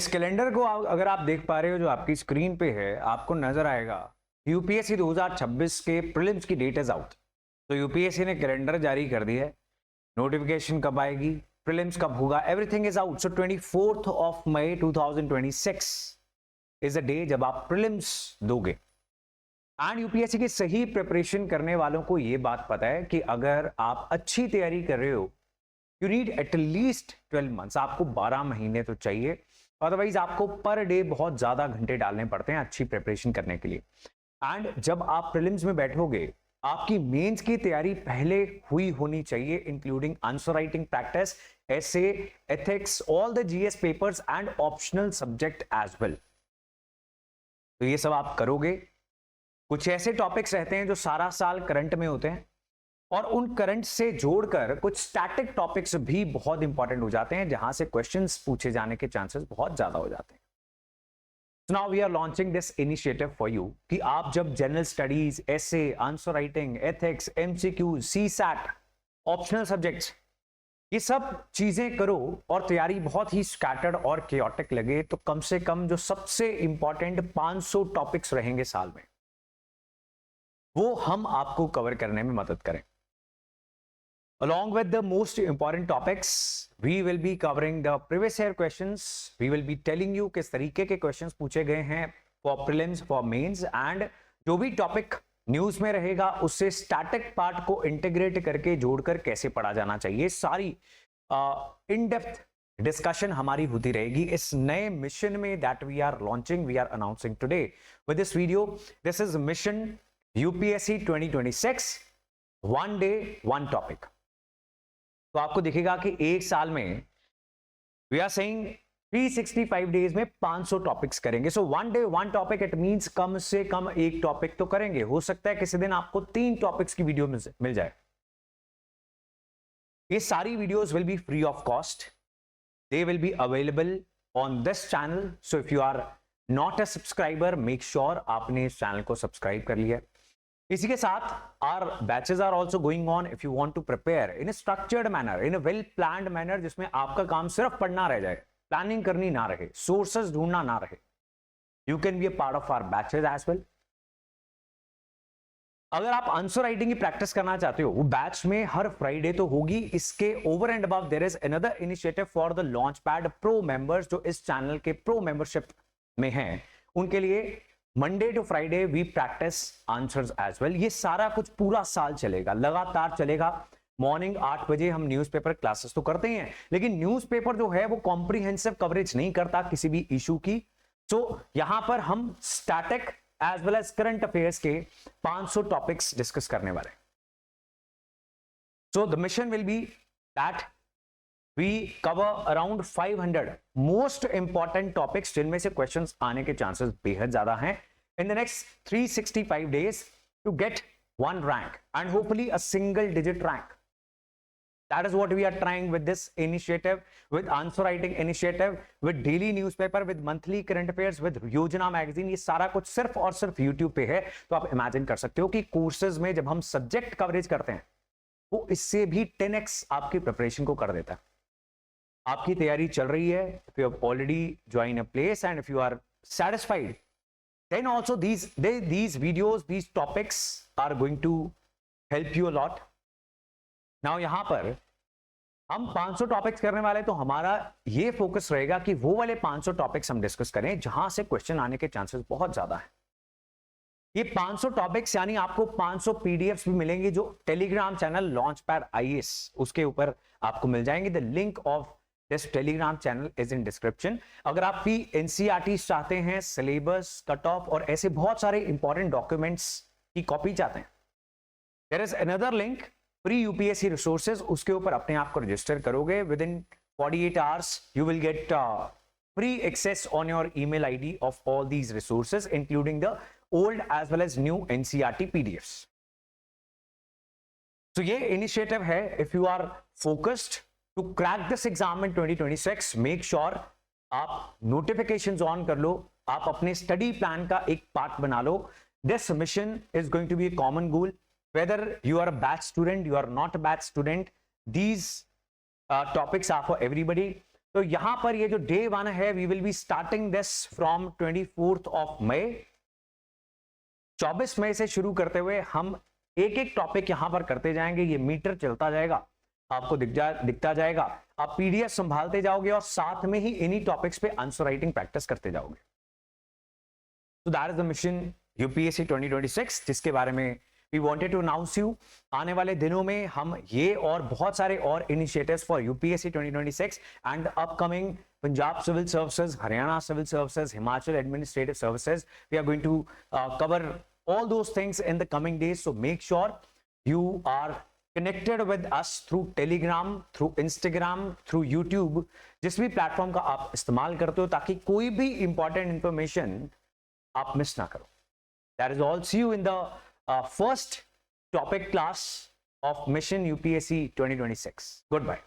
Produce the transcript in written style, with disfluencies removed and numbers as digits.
इस कैलेंडर को अगर आप देख पा रहे हो जो आपकी स्क्रीन पे है, आपको नजर आएगा यूपीएससी 2026 के प्रीलिम्स की डेट इज आउट। तो यूपीएससी ने कैलेंडर जारी कर दिया है। नोटिफिकेशन कब आएगी, प्रीलिम्स कब होगा, everything is out. So 24th of May 2026 is a day जब आप प्रीलिम्स दोगे। एंड यूपीएससी की सही प्रिपरेशन करने वालों को यह बात पता है कि अगर आप अच्छी तैयारी कर रहे हो, यू नीड एटलीस्ट 12 मंथ्स, आपको 12 महीने तो चाहिए। अदरवाइज आपको पर डे बहुत ज्यादा घंटे डालने पड़ते हैं अच्छी प्रिपरेशन करने के लिए। एंड जब आप प्रीलिम्स में बैठोगे, आपकी मेंस की तैयारी पहले हुई होनी चाहिए, including answer writing practice, essay, ethics, all the GS papers and optional subject as well. तो ये सब आप करोगे। कुछ ऐसे टॉपिक्स रहते हैं जो सारा साल करंट में होते हैं, और उन करंट से जोड़कर कुछ स्टैटिक टॉपिक्स भी बहुत इंपॉर्टेंट हो जाते हैं, जहां से क्वेश्चंस पूछे जाने के चांसेस बहुत ज्यादा हो जाते हैं। So now we are launching this initiative for you कि आप जब general studies, essay, answer writing, ethics, MCQ, CSAT, optional subjects, ये सब चीजें करो और तैयारी बहुत ही स्कैटर्ड और केओटिक लगे, तो कम से कम जो सबसे इंपॉर्टेंट 500 टॉपिक्स रहेंगे साल में, वो हम आपको कवर करने में मदद करें। Along with the most important topics, we will be covering the previous year questions. We will be telling you किस तरीके के questions पूछे गए हैं for prelims, for mains, and जो भी topic न्यूज में रहेगा उससे स्टैटिक पार्ट को इंटीग्रेट करके जोड़कर कैसे पढ़ा जाना चाहिए, सारी इन डेप्थ डिस्कशन हमारी होती रहेगी इस नए मिशन में that we are launching, we are announcing today with this video. This is mission UPSC 2026, one day one topic. तो आपको दिखेगा कि एक साल में वी आर सेइंग 365 डेज में 500 टॉपिक्स करेंगे। So one day one topic, it means कम से कम एक टॉपिक तो करेंगे। हो सकता है किसी दिन आपको 3 टॉपिक्स की वीडियो मिल जाए। ये सारी videos will be free of cost, they will be available on this channel. So if you are not a subscriber, make sure आपने इस चैनल को सब्सक्राइब कर लिया। इसी के साथ our batches are also going on if you want to prepare in a structured manner, in a well planned manner, जिसमें आपका काम सिर्फ पढ़ना रह जाए, प्लानिंग करनी ना रहे, सोर्सेस ढूंढना ना रहे। You can be a part of our batches as well. अगर आप आंसर राइटिंग की प्रैक्टिस करना चाहते हो, वो बैच में हर फ्राइडे तो होगी। इसके over and above there is another initiative for the launch pad pro members, जो इस चैनल के प्रो मेंबरशिप में हैं, उनके लिए Monday to Friday we practice answers as well. ये सारा कुछ पूरा साल चलेगा, लगातार चलेगा। मॉर्निंग 8 बजे हम न्यूज़पेपर क्लासेस तो करते ही हैं, लेकिन न्यूज़पेपर जो है वो कॉम्प्रिहेंसिव कवरेज नहीं करता किसी भी इशू की। तो यहां पर हम static as well as current affairs के 500 टॉपिक्स डिस्कस करने वाले। So the mission will be that we cover around 500 most important topics, जिनमें से क्वेश्चंस आने के चांसेस बेहद ज्यादा हैं in the next 365 days to get one rank and hopefully a single digit rank. That is what we are trying with this initiative, with answer writing initiative, with daily newspaper, with monthly current affairs, with योजना magazine. ये सारा कुछ सिर्फ और सिर्फ YouTube पे है। तो आप इमेजिन कर सकते हो कि कोर्सेज में जब हम सब्जेक्ट कवरेज करते हैं, वो इससे भी 10x आपकी प्रिपरेशन को कर देता है। आपकी तैयारी चल रही है, if you have already joined a place and if you are satisfied, then also these videos, these topics are going to help you a lot. Now यहां पर हम 500 टॉपिक्स करने वाले, तो हमारा ये फोकस रहेगा कि वो वाले 500 टॉपिक्स हम डिस्कस करें जहां से क्वेश्चन आने के चांसेस बहुत ज्यादा है। ये 500 टॉपिक्स यानी आपको 500 पीडीएफ्स भी मिलेंगे, जो Telegram channel launch pad IAS उसके ऊपर आपको मिल जाएंगे। The link of this Telegram channel is in description. अगर आप भी एनसीईआरटी चाहते हैं, सिलेबस, कट ऑफ और ऐसे बहुत सारे इंपॉर्टेंट डॉक्यूमेंट्स की कॉपी चाहते हैं, there is another link, free UPSC resources. उसके ऊपर अपने आप को रजिस्टर करोगे, within 48 hours you will get free access on your email ID of all these resources, including the old as well as new NCERT PDFs. तो ये initiative है। If you are focused to crack this exam in 2026, make sure आप notifications on कर लो, आप अपने study plan का एक part बना लो। This mission is going to be a common goal, whether you are a batch student, you are not a batch student, these topics are for everybody. तो यहां पर ये जो डे 1 है, we will be starting this from 24th of May. 24 मई से शुरू करते हुए हम एक एक टॉपिक यहां पर करते जाएंगे। ये मीटर चलता जाएगा, आपको दिखता जाएगा, आप पीडीएफ संभालते जाओगे और साथ में ही इन्हीं टॉपिक्स पे आंसर राइटिंग प्रैक्टिस करते जाओगे। तो that is the mission UPSC 2026, जिसके बारे में we wanted to announce you. आने वाले दिनों में हम ये और बहुत सारे और initiatives for UPSC 2026 and upcoming Punjab civil services, Haryana civil services, Himachal administrative services, we are going to cover all those things in the coming days. So make sure you are connected with us through Telegram, through Instagram, through YouTube, जिस भी platform का आप इस्तेमाल करते हो, ताकि कोई भी इंपॉर्टेंट इंफॉर्मेशन आप मिस ना करो। That is all. See you in the first topic class of Mission UPSC 2026. Goodbye.